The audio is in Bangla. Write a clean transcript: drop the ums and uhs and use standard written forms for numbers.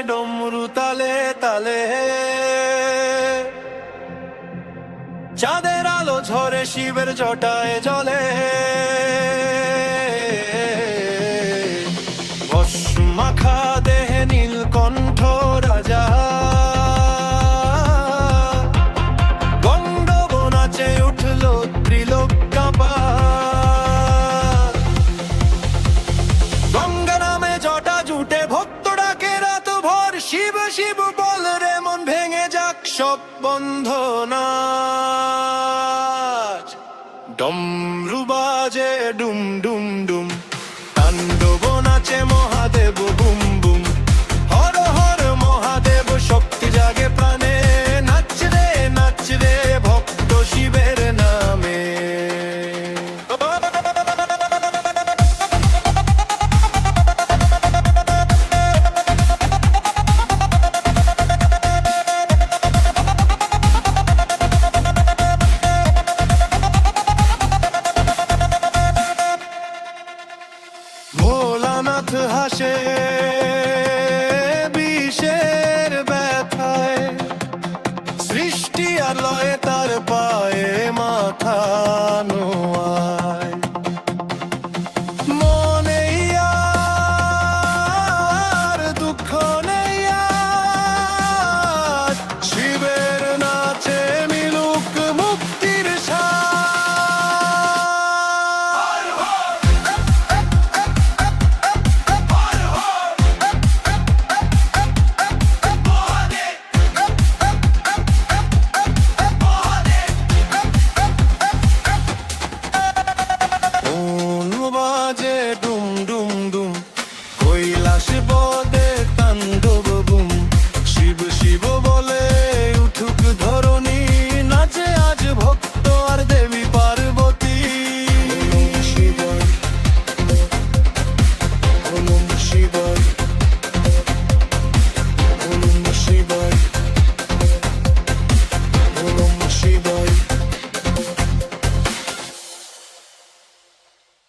ডমরু তালে তালে, চাঁদের আলো ঝরে শিবের জটায় জ্বলে। ভস্ম মাখা দেহে নীলকণ্ঠ রাজা, গন্ধর্ব নাচে উঠল ত্রিলোক কাঁপা। গঙ্গা নামে জটা জুটে ভক্ত ডাকে রাত ভর, শিব শিব বল রে মন ভেঙে যাক সব বন্ধনা। ডমরু বাজে ডুম ডুম।